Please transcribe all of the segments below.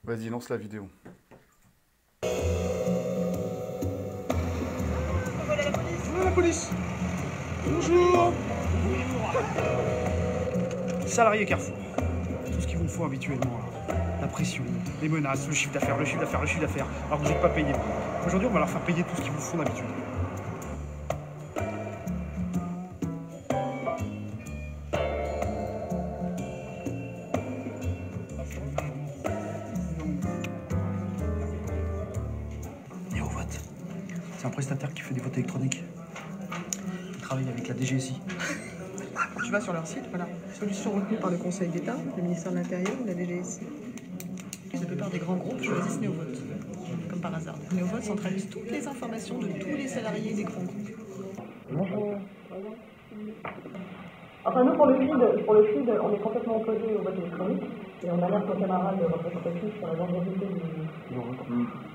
Vas-y, lance la vidéo. Voilà la police. La police. Bonjour. Salarié Carrefour. Tout ce qu'il vous faut habituellement. Là. La pression, les menaces, le chiffre d'affaires, le chiffre d'affaires, le chiffre d'affaires. Alors que vous n'êtes pas payé. Aujourd'hui, on va leur faire payer tout ce qu'ils vous font d'habitude. Néovote. C'est un prestataire qui fait des votes électroniques. Il travaille avec la DGSI. Tu vas sur leur site, voilà. Solution retenue par le Conseil d'État, le ministère de l'Intérieur ou la DGSI. La plupart des grands groupes choisissent Néovote, comme par hasard. Néovote centralise toutes les informations de tous les salariés des grands groupes. Bonjour. Enfin, nous, pour le feed, on est complètement opposé au vote électronique et on alerte nos camarades représentatifs sur la dangerosité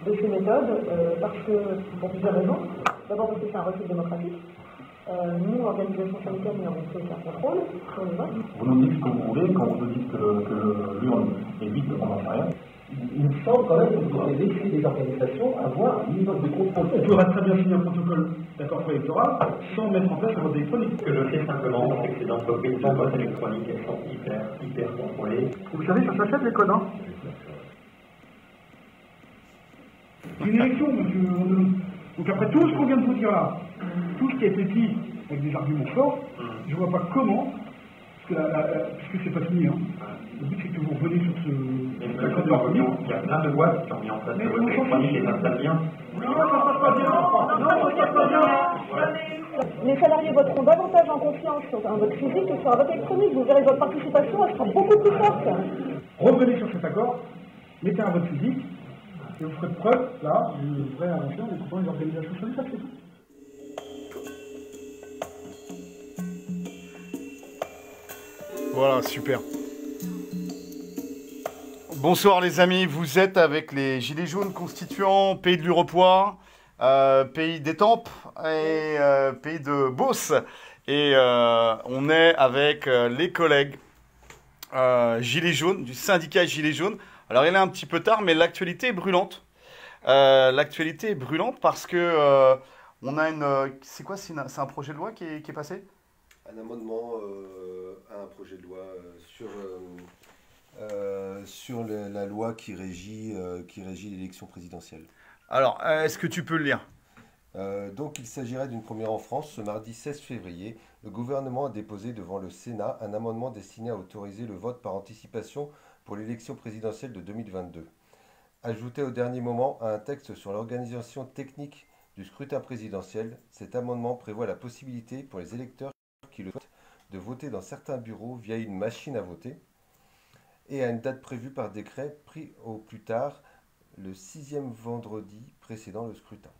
de ces méthodes parce que, pour plusieurs raisons. D'abord parce que c'est un recul démocratique. Nous, organisation syndicale, nous avons fait un contrôle sur les votes. Vous nous dites ce que vous voulez, quand vous nous dites que l'urne est vide, on n'en sait rien. Il me semble quand même que vous devez laisser les organisations avoir un minimum de contrôle. On pourra très bien signer un protocole d'accord préélectoral sans mettre en place le vote électronique. Ce que je sais simplement, c'est que ces entreprises sans vote électronique, elles sont hyper contrôlées. Vous savez, ça s'achète les codes, hein. C'est une élection, monsieur. Donc après tout ce qu'on vient de vous dire là, tout ce qui a été dit avec des arguments forts, je vois pas comment, puisque c'est pas fini, hein. Le but c'est que vous revenez sur ce... Il y a plein de boîtes qui ont mis en place le vote électronique et ça se passe bien. Non, ça se passe pas bien. Non, ça se passe pas bien. Les salariés voteront davantage en confiance sur un vote physique que sur un vote électronique. Vous verrez, votre participation, elle sera beaucoup plus forte. Revenez sur cet accord, mettez un vote physique, et vous ferez preuve, là, d'une vraie avancée en écoutant les organisations syndicales, c'est tout. Voilà, super. Bonsoir les amis, vous êtes avec les Gilets jaunes constituants, pays de l'Uropoix, pays d'Étampes et pays de Beauce. Et on est avec les collègues Gilets jaunes, du syndicat Gilets jaunes. Alors il est un petit peu tard, mais l'actualité est brûlante. L'actualité est brûlante parce que on a une... C'est quoi, c'est un projet de loi qui est passé? Un amendement à un projet de loi sur la loi qui régit l'élection présidentielle. Alors, est-ce que tu peux le lire? Donc, il s'agirait d'une première en France. Ce mardi 16 février, le gouvernement a déposé devant le Sénat un amendement destiné à autoriser le vote par anticipation pour l'élection présidentielle de 2022. Ajouté au dernier moment à un texte sur l'organisation technique du scrutin présidentiel, cet amendement prévoit la possibilité pour les électeurs qui le souhaitent de voter dans certains bureaux via une machine à voter et à une date prévue par décret pris au plus tard le 6e vendredi précédant le scrutin.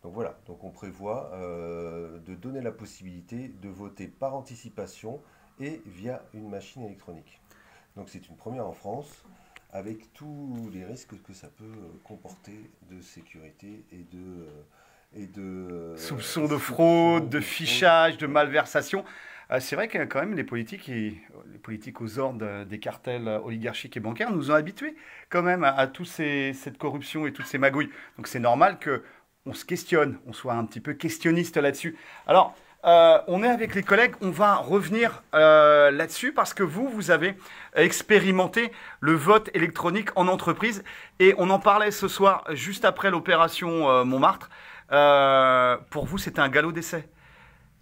Donc voilà, donc on prévoit de donner la possibilité de voter par anticipation et via une machine électronique. Donc c'est une première en France avec tous les risques que ça peut comporter de sécurité et de Soupçons de fraude, de fichage, de malversation. C'est vrai que quand même les politiques aux ordres des cartels oligarchiques et bancaires nous ont habitués quand même à toute cette corruption et toutes ces magouilles. Donc c'est normal qu'on se questionne, on soit un petit peu questionniste là-dessus. Alors, on est avec les collègues, on va revenir là-dessus parce que vous avez expérimenté le vote électronique en entreprise et on en parlait ce soir juste après l'opération Montmartre. Pour vous, c'était un galop d'essai?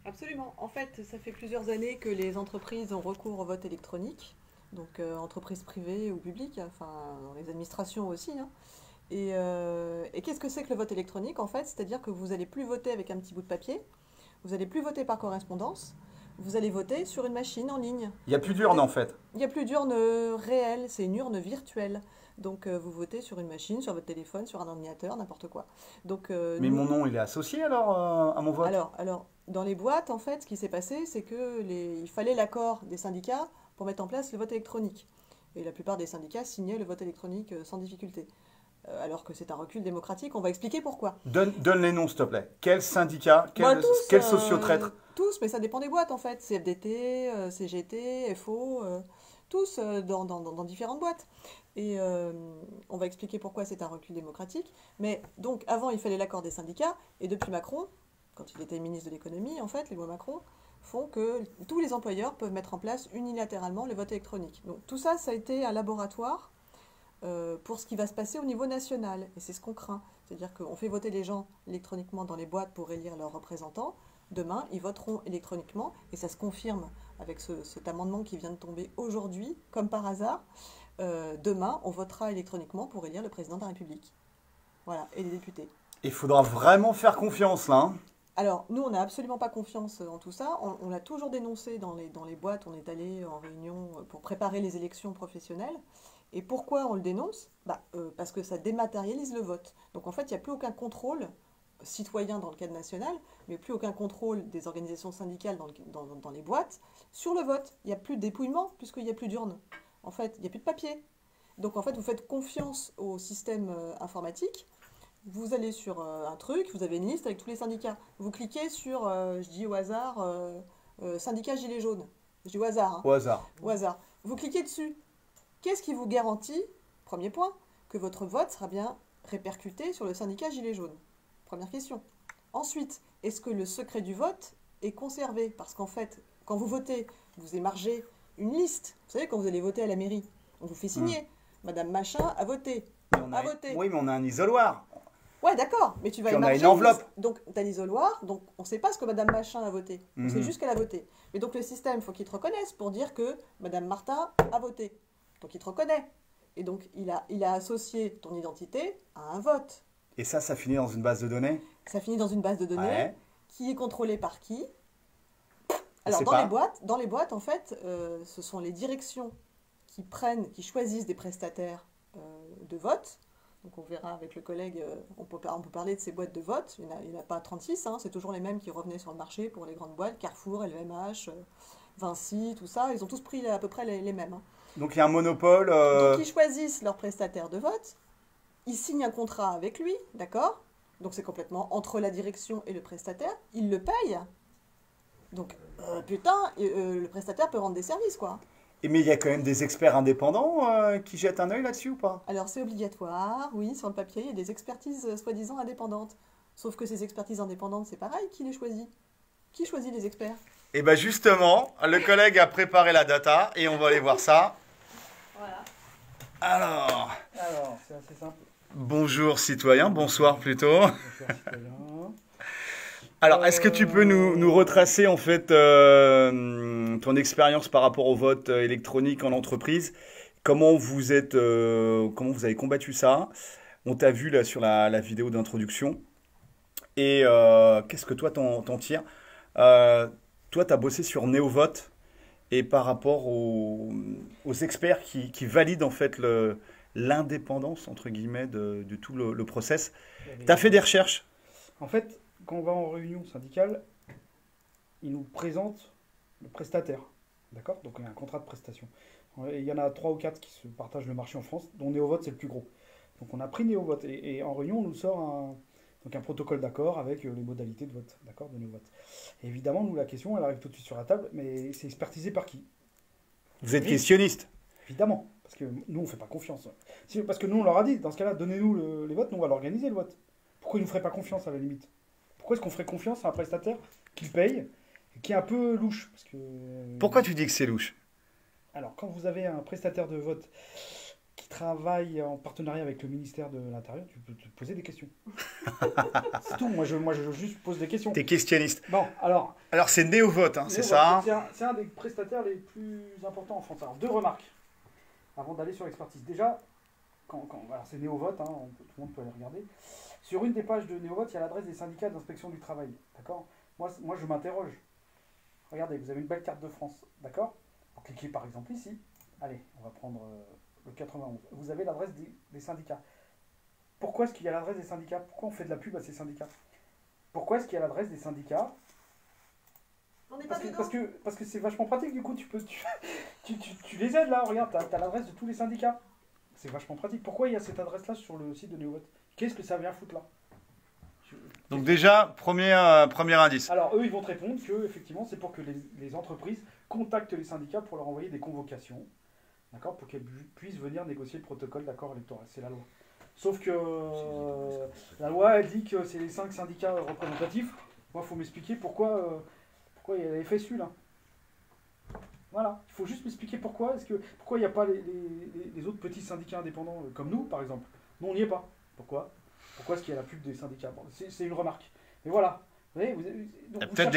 Absolument. En fait, ça fait plusieurs années que les entreprises ont recours au vote électronique, donc entreprises privées ou publiques, enfin dans les administrations aussi, hein. Et qu'est-ce que c'est que le vote électronique en fait? C'est-à-dire que vous n'allez plus voter avec un petit bout de papier, vous n'allez plus voter par correspondance, vous allez voter sur une machine en ligne. Il n'y a plus d'urne en fait. Il n'y a plus d'urne réelle, c'est une urne virtuelle. Donc vous votez sur une machine, sur votre téléphone, sur un ordinateur, n'importe quoi. Donc, mais mon nom, il est associé alors à mon vote? Alors, dans les boîtes, en fait, ce qui s'est passé, c'est qu'il fallait l'accord des syndicats pour mettre en place le vote électronique. Et la plupart des syndicats signaient le vote électronique sans difficulté. Alors que c'est un recul démocratique, on va expliquer pourquoi. Donne les noms, s'il te plaît. Quel syndicat, tous, quel sociotraître? Tous, mais ça dépend des boîtes, en fait. CFDT, CGT, FO... tous dans différentes boîtes. Et on va expliquer pourquoi c'est un recul démocratique. Mais donc, avant, il fallait l'accord des syndicats. Et depuis Macron, quand il était ministre de l'économie, en fait, les lois Macron font que tous les employeurs peuvent mettre en place unilatéralement le vote électronique. Donc tout ça, ça a été un laboratoire pour ce qui va se passer au niveau national. Et c'est ce qu'on craint. C'est-à-dire qu'on fait voter les gens électroniquement dans les boîtes pour élire leurs représentants. Demain, ils voteront électroniquement. Et ça se confirme avec cet amendement qui vient de tomber aujourd'hui, comme par hasard. Demain, on votera électroniquement pour élire le président de la République. Voilà, et les députés. Il faudra vraiment faire confiance, là. Hein. Alors, nous, on n'a absolument pas confiance en tout ça. On l'a toujours dénoncé dans les boîtes. On est allé en réunion pour préparer les élections professionnelles. Et pourquoi on le dénonce? Parce que ça dématérialise le vote. Donc, en fait, il n'y a plus aucun contrôle citoyen dans le cadre national, mais plus aucun contrôle des organisations syndicales dans les boîtes sur le vote. Il n'y a plus de dépouillement, puisqu'il n'y a plus d'urne. En fait, il n'y a plus de papier. Donc, en fait, vous faites confiance au système informatique. Vous allez sur un truc, vous avez une liste avec tous les syndicats. Vous cliquez sur, je dis au hasard, syndicat Gilets jaunes. Je dis au hasard. Hein. Au hasard. Au hasard. Vous cliquez dessus. Qu'est-ce qui vous garantit, premier point, que votre vote sera bien répercuté sur le syndicat Gilets jaunes? Première question. Ensuite, est-ce que le secret du vote est conservé? Parce qu'en fait, quand vous votez, vous émargez une liste. Vous savez, quand vous allez voter à la mairie, on vous fait signer. Madame Machin a voté. Oui, mais on a un isoloir. Ouais, d'accord, mais tu vas Puis on a émarger une enveloppe. liste. Donc, tu as l'isoloir, donc on ne sait pas ce que Madame Machin a voté. On sait juste qu'elle a voté. Mais donc, le système, il faut qu'il te reconnaisse pour dire que Madame Martin a voté. Donc, il te reconnaît. Et donc, il a associé ton identité à un vote. Et ça finit dans une base de données? Ça finit dans une base de données Ouais. qui est contrôlée par qui? Alors, dans les boîtes, en fait, ce sont les directions qui choisissent des prestataires de vote. Donc on verra avec le collègue, on peut parler de ces boîtes de vote. Il n'y en a pas 36, hein, c'est toujours les mêmes qui revenaient sur le marché pour les grandes boîtes, Carrefour, LVMH, Vinci, tout ça. Ils ont tous pris à peu près les mêmes. Hein. Donc il y a un monopole. Donc ils choisissent leur prestataire de vote, ils signent un contrat avec lui, d'accord? Donc c'est complètement entre la direction et le prestataire, ils le payent. Donc le prestataire peut rendre des services, quoi. Mais il y a quand même des experts indépendants qui jettent un œil là-dessus ou pas? Alors c'est obligatoire, oui, sur le papier, il y a des expertises soi-disant indépendantes. Sauf que ces expertises indépendantes, c'est pareil, qui les choisit? Qui choisit les experts? Et bien justement, le collègue a préparé la data et on va aller voir ça. Voilà. Alors, c'est assez simple. bonjour citoyen, bonsoir plutôt. Bonjour, citoyen. Alors, est-ce que tu peux nous retracer en fait ton expérience par rapport au vote électronique en entreprise? Comment vous avez combattu ça? On t'a vu là sur la vidéo d'introduction. Et qu'est-ce que toi t'en tires? Toi, tu as bossé sur NeoVote et par rapport aux experts qui valident en fait l'indépendance entre guillemets de tout le process. Tu as fait des recherches? En fait, quand on va en réunion syndicale, ils nous présentent le prestataire. D'accord? Donc il y a un contrat de prestation. Et il y en a 3 ou 4 qui se partagent le marché en France, dont NeoVote c'est le plus gros. Donc on a pris NeoVote et en réunion on nous sort un protocole d'accord avec les modalités de vote, d'accord, de NeoVote. Et évidemment, nous la question elle arrive tout de suite sur la table, mais c'est expertisé par qui? Vous êtes questionniste? Évidemment, parce que nous on ne fait pas confiance. Parce que nous on leur a dit, dans ce cas-là, donnez-nous les votes, nous on va l'organiser le vote. Pourquoi ils ne nous feraient pas confiance à la limite? Pourquoi est-ce qu'on ferait confiance à un prestataire qui paye et qui est un peu louche? Parce que, Pourquoi tu dis que c'est louche? alors, quand vous avez un prestataire de vote qui travaille en partenariat avec le ministère de l'Intérieur, tu peux te poser des questions. C'est tout, moi je juste pose des questions. T'es questionniste. Bon, alors... Alors c'est NeoVote, hein, c'est ça? C'est un des prestataires les plus importants en France. Alors, 2 remarques avant d'aller sur l'expertise. Déjà, alors c'est NeoVote, hein, tout le monde peut aller regarder. Sur une des pages de NeoVote, il y a l'adresse des syndicats d'inspection du travail. D'accord? Moi, je m'interroge. Regardez, vous avez une belle carte de France. D'accord? Vous cliquez par exemple ici. Allez, on va prendre le 91. Vous avez l'adresse des syndicats. Pourquoi est-ce qu'il y a l'adresse des syndicats? Pourquoi on fait de la pub à ces syndicats? Pourquoi est-ce qu'il y a l'adresse des syndicats? On n'est pas Parce que c'est vachement pratique, du coup, tu les aides là, regarde, tu as l'adresse de tous les syndicats. C'est vachement pratique. Pourquoi il y a cette adresse-là sur le site de NeoVote? Qu'est-ce que ça vient foutre là? Donc déjà, premier indice. Alors eux, ils vont te répondre que effectivement, c'est pour que les entreprises contactent les syndicats pour leur envoyer des convocations d'accord, pour qu'elle puisse venir négocier le protocole d'accord électoral. C'est la loi. Sauf que la loi, elle dit que c'est les 5 syndicats représentatifs. Moi, il faut m'expliquer pourquoi il y a la FSU là. Voilà, il faut juste m'expliquer pourquoi il n'y a pas les autres petits syndicats indépendants comme nous, par exemple. Nous, on n'y est pas. Pourquoi est-ce qu'il y a la pub des syndicats? Bon, c'est une remarque. Mais voilà. Vous voyez, il y a peut-être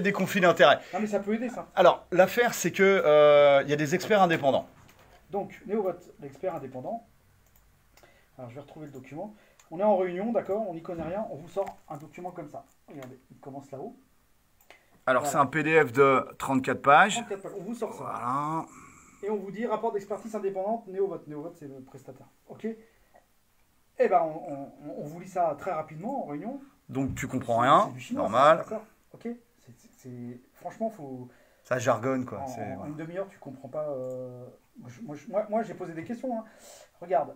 des conflits d'intérêts. Non, mais ça peut aider, ça. Alors, l'affaire, c'est que il y a des experts indépendants. Donc, NeoVote, l'expert indépendant. Alors, je vais retrouver le document. On est en réunion, d'accord, on n'y connaît rien. On vous sort un document comme ça. Regardez, il commence là-haut. Alors, voilà. C'est un PDF de 34 pages. 34 pages. On vous sort ça. Voilà. Et on vous dit rapport d'expertise indépendante, NeoVote. NeoVote, c'est le prestataire. OK. Eh ben, on vous lit ça très rapidement en réunion. Donc, tu comprends rien. C'est du chinois, normal. D'accord. OK. Franchement, faut. Ça jargonne, quoi. En une demi-heure, tu comprends pas. Moi, j'ai posé des questions. Hein. Regarde,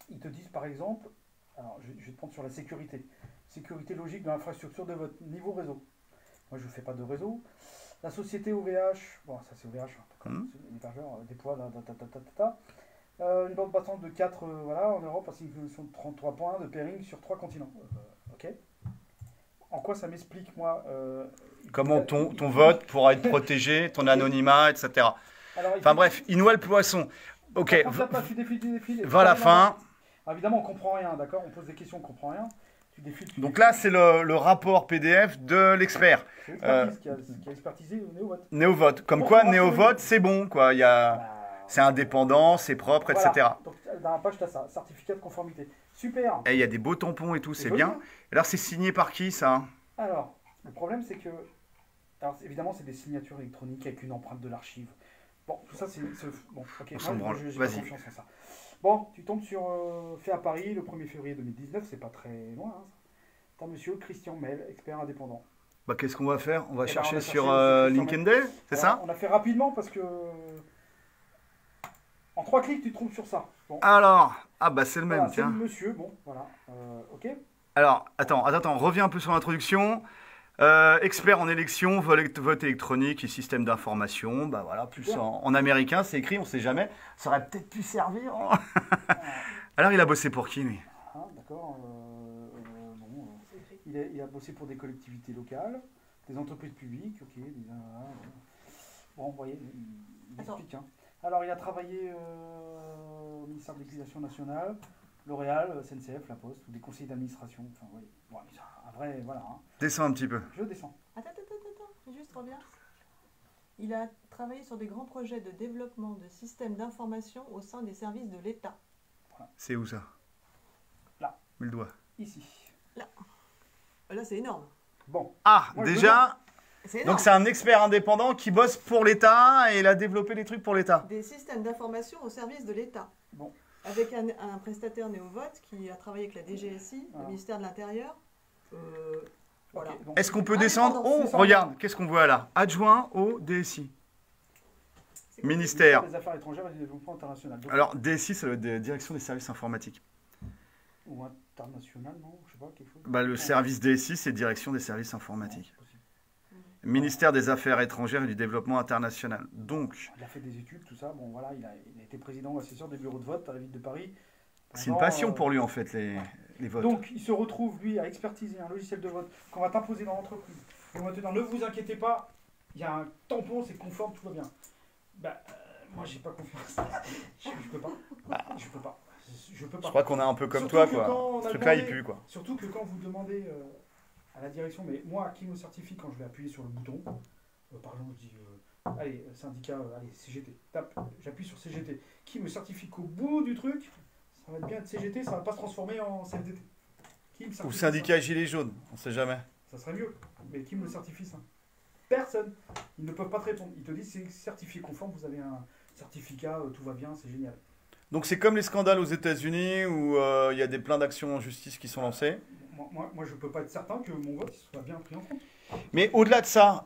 ils te disent par exemple, alors je vais te prendre sur la sécurité. Sécurité logique de l'infrastructure de votre niveau réseau. Moi, je ne fais pas de réseau. La société OVH, bon, ça c'est OVH, hein, l'hébergeur déploie une bande passante de 4, voilà, en Europe, ainsi qu'une connexion de 33 points de pairing sur 3 continents. OK. En quoi ça m'explique, moi comment ton vote pourra être protégé, ton anonymat, etc. Alors, enfin bref, il noie le poisson. Ok. Tu défiles. Va à la fin. Alors, évidemment, on comprend rien, d'accord? On pose des questions, on comprend rien. Tu défiles. Donc là, c'est le rapport PDF de l'expert. C'est l'expertise qui a expertisé NeoVote. NeoVote. Comme quoi, NeoVote, c'est bon, quoi. C'est indépendant, c'est propre, voilà. etc. Donc, dans la page, tu as ça. Certificat de conformité. Super. Et il y a des beaux tampons et tout, c'est bien. Et alors, c'est signé par qui, ça? Alors, le problème, c'est que... Alors, évidemment, c'est des signatures électroniques avec une empreinte de l'archive. Bon, tout ça, c'est... Bon, ok. Moi, j'ai pas confiance en ça. Bon, tu tombes sur fait à Paris le 1er février 2019, c'est pas très loin. Hein. T'as monsieur Christian Mel, expert indépendant. Bah, qu'est-ce qu'on va faire? On va chercher sur LinkedIn, c'est ça? On a fait rapidement parce que... En 3 clics, tu te trouves sur ça. Bon. Alors, ah bah c'est le même, tiens. C'est le monsieur, bon, voilà, ok. Alors, attends, reviens un peu sur l'introduction. Expert en élection, vote électronique et système d'information. Bah voilà, plus en américain, c'est écrit, on sait jamais. Ça aurait peut-être pu servir. Hein. Alors, il a bossé pour qui, lui? Ah, d'accord. Bon, il a bossé pour des collectivités locales, des entreprises publiques, ok. Bon, vous voyez, il explique. Hein. Alors, il a travaillé au ministère de l'Éducation nationale, L'Oréal, SNCF, La Poste, ou des conseils d'administration. Enfin, oui. Bon, un vrai, voilà. Hein. Descends un petit peu. Je descends. Attends, juste reviens. Il a travaillé sur des grands projets de développement de systèmes d'information au sein des services de l'État. Voilà. C'est où ça? Là. Mets le doigt. Ici. Là, c'est énorme. Bon. Ah, moi, déjà... Donc c'est un expert indépendant qui bosse pour l'État et il a développé des trucs pour l'État. Des systèmes d'information au service de l'État. Bon. Avec un prestataire NeoVote qui a travaillé avec la DGSI, le ministère de l'Intérieur. Voilà. Okay, est-ce qu'on peut descendre? Oh, regarde, qu'est-ce qu'on voit là? Adjoint au DSI. Ministère des Affaires étrangères et du développement international. Donc, alors DSI, c'est la direction des services informatiques. Ou international, non? Je sais pas, quelque chose. Bah, le service DSI, c'est direction des services informatiques. Ministère des Affaires étrangères et du développement international. Donc, il a fait des études, tout ça. Bon, voilà, il a été président ou assesseur des bureaux de vote à la ville de Paris. C'est une passion pour lui, en fait, les votes. Donc, il se retrouve, lui, à expertiser un logiciel de vote qu'on va t'imposer dans l'entreprise. Et maintenant, ne vous inquiétez pas, il y a un tampon, c'est conforme, tout va bien. Bah, moi, j'ai pas confiance. Je peux pas. Je peux pas. Je crois qu'on est un peu comme toi, quoi. Ce truc-là, il pue, quoi. Surtout que quand vous demandez... à la direction, mais moi, qui me certifie quand je vais appuyer sur le bouton, par exemple, je dis, allez, syndicat, allez, CGT, tape, j'appuie sur CGT, qui me certifie qu'au bout du truc, ça va être bien être CGT, ça va pas se transformer en CFDT. Qui me certifie? Ou syndicat gilet jaune, on sait jamais. Ça serait mieux, mais qui me certifie ça? Personne. Ils ne peuvent pas te répondre. Ils te disent, c'est certifié conforme, vous avez un certificat, tout va bien, c'est génial. Donc c'est comme les scandales aux États-Unis où il y a des plein d'actions en justice qui sont lancées. Moi, je ne peux pas être certain que mon vote soit bien pris en compte. Mais au-delà de ça,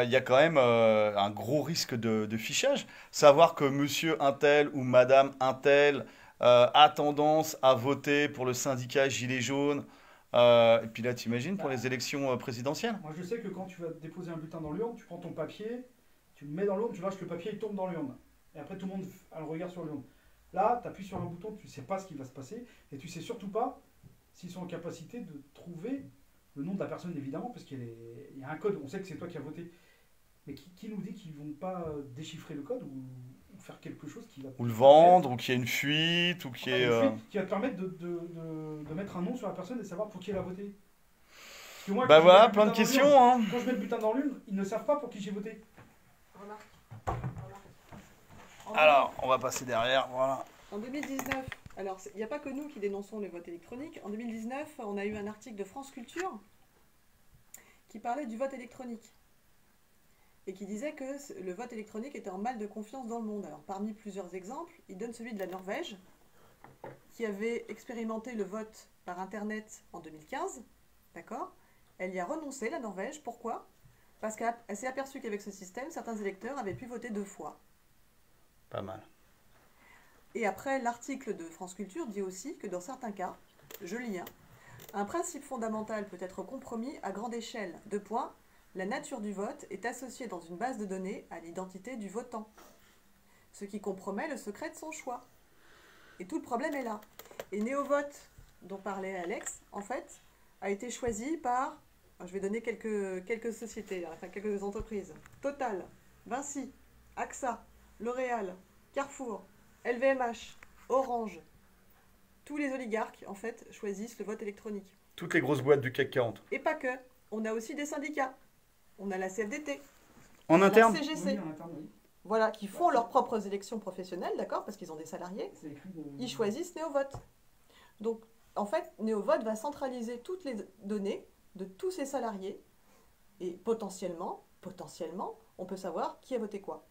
il y a quand même un gros risque de fichage. Savoir que monsieur Untel ou madame Untel a tendance à voter pour le syndicat gilet jaune. Et puis là, t'imagines pour les élections présidentielles? Moi, je sais que quand tu vas déposer un bulletin dans l'urne, tu prends ton papier, Tu le mets dans l'urne, tu lâches le papier, il tombe dans l'urne. Et après, tout le monde a le regard sur l'urne. Là, tu appuies sur un bouton, tu ne sais pas ce qui va se passer, et tu ne sais surtout pas s'ils sont en capacité de trouver le nom de la personne, évidemment, parce qu'il y a un code, on sait que c'est toi qui as voté. Mais qui nous dit qu'ils ne vont pas déchiffrer le code ou faire quelque chose qui va... Ou le vendre, ou qu'il y ait une fuite, ou qu'il y ait... qui va te permettre de mettre un nom sur la personne et de savoir pour qui elle a voté. Parce que moi, Bah voilà, plein de questions, hein. Quand je mets le bulletin dans l'urne, ils ne savent pas pour qui j'ai voté. Alors, on va passer derrière, voilà. En 2019, alors il n'y a pas que nous qui dénonçons les votes électroniques. En 2019, on a eu un article de France Culture qui parlait du vote électronique et qui disait que le vote électronique était en mal de confiance dans le monde. Alors parmi plusieurs exemples, il donne celui de la Norvège qui avait expérimenté le vote par Internet en 2015. D'accord ? Elle y a renoncé, la Norvège. Pourquoi ? Parce qu'elle s'est aperçue qu'avec ce système, certains électeurs avaient pu voter 2 fois. Pas mal. Et après, l'article de France Culture dit aussi que dans certains cas, je lis, un principe fondamental peut être compromis à grande échelle. 2 points. La nature du vote est associée dans une base de données à l'identité du votant, ce qui compromet le secret de son choix. Et tout le problème est là. Et Néovote, dont parlait Alex, en fait, a été choisi par, je vais donner quelques sociétés, enfin quelques entreprises. Total, Vinci, AXA, L'Oréal, Carrefour, LVMH, Orange. Tous les oligarques, en fait, choisissent le vote électronique. Toutes les grosses boîtes du CAC 40. Et pas que. On a aussi des syndicats. On a la CFDT. En interne ? La CGC. Oui, en interne, oui. Voilà, qui font leurs propres élections professionnelles, d'accord, parce qu'ils ont des salariés. C'est écrit de... Ils choisissent Néovote. Donc, en fait, Néovote va centraliser toutes les données de tous ses salariés. Et potentiellement, on peut savoir qui a voté quoi.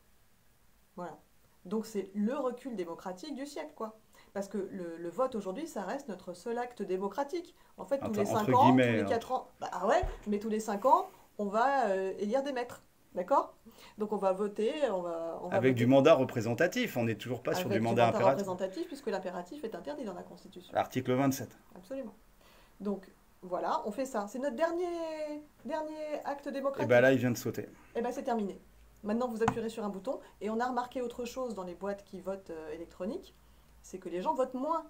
Voilà. Donc, c'est le recul démocratique du siècle, quoi. Parce que le vote aujourd'hui, ça reste notre seul acte démocratique. En fait, tous les 5 ans, tous les 4 ans... Bah ouais, mais tous les 5 ans, on va élire des maîtres. D'accord ? Donc on va voter, on va avec voter. Du mandat représentatif, on n'est toujours pas sur du mandat impératif. Représentatif, puisque l'impératif est interdit dans la Constitution. L'article 27. Absolument. Donc voilà, on fait ça. C'est notre dernier acte démocratique. Et bien là, il vient de sauter. Et bien c'est terminé. Maintenant, vous appuierez sur un bouton, et on a remarqué autre chose dans les boîtes qui votent électroniques, c'est que les gens votent moins.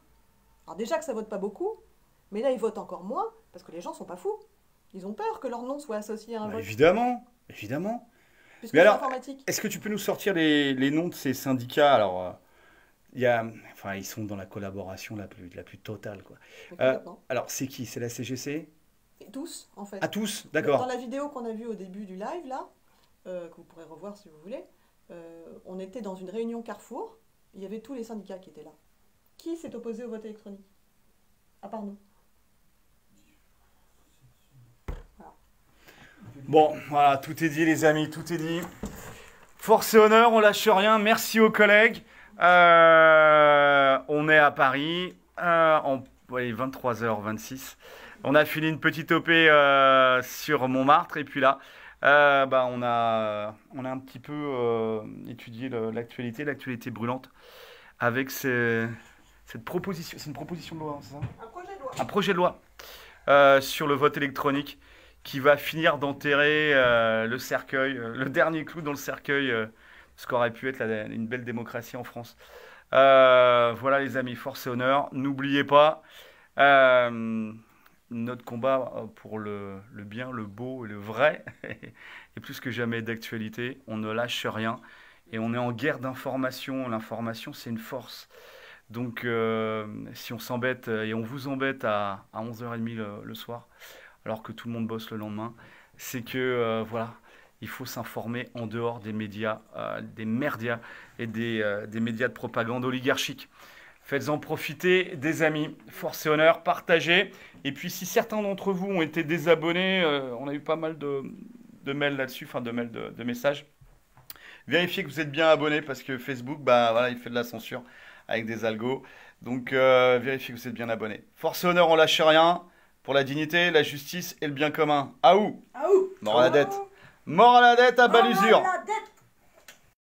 Alors déjà que ça vote pas beaucoup, mais là ils votent encore moins, parce que les gens sont pas fous. Ils ont peur que leur nom soit associé à un vote. Évidemment. Puisque mais alors, informatique. est-ce que tu peux nous sortir les noms de ces syndicats ? Alors, ils sont dans la collaboration la plus totale, quoi. Alors, c'est qui ? C'est la CGC ? Et tous, en fait. Ah, tous ? D'accord. Dans la vidéo qu'on a vue au début du live, là, que vous pourrez revoir si vous voulez, on était dans une réunion Carrefour, il y avait tous les syndicats qui étaient là. Qui s'est opposé au vote électronique ? À part nous. Bon, voilà, tout est dit les amis, tout est dit. Force et honneur, on lâche rien. Merci aux collègues. On est à Paris, 23h26. On a fini une petite OP sur Montmartre et puis là, on a un petit peu étudié l'actualité brûlante avec cette proposition. C'est une proposition de loi, c'est ça ? Un projet de loi. Un projet de loi sur le vote électronique, qui va finir d'enterrer le cercueil, le dernier clou dans le cercueil, ce qu'aurait pu être une belle démocratie en France. Voilà les amis, force et honneur. N'oubliez pas, notre combat pour le bien, le beau et le vrai est plus que jamais d'actualité. On ne lâche rien et on est en guerre d'information. L'information, c'est une force. Donc, si on s'embête, et on vous embête à 11h30 le soir, alors que tout le monde bosse le lendemain, c'est que, il faut s'informer en dehors des médias, des merdias et des médias de propagande oligarchique. Faites-en profiter des amis, force et honneur, partagez. Et puis, si certains d'entre vous ont été désabonnés, on a eu pas mal de mails là-dessus, de messages. Vérifiez que vous êtes bien abonnés, parce que Facebook, il fait de la censure avec des algos. Donc, vérifiez que vous êtes bien abonnés. Force et honneur, on lâche rien. Pour la dignité, la justice et le bien commun. Aou ! Aou ! Mort à la dette. Mort à la dette à bas l'usure. Mort à la dette.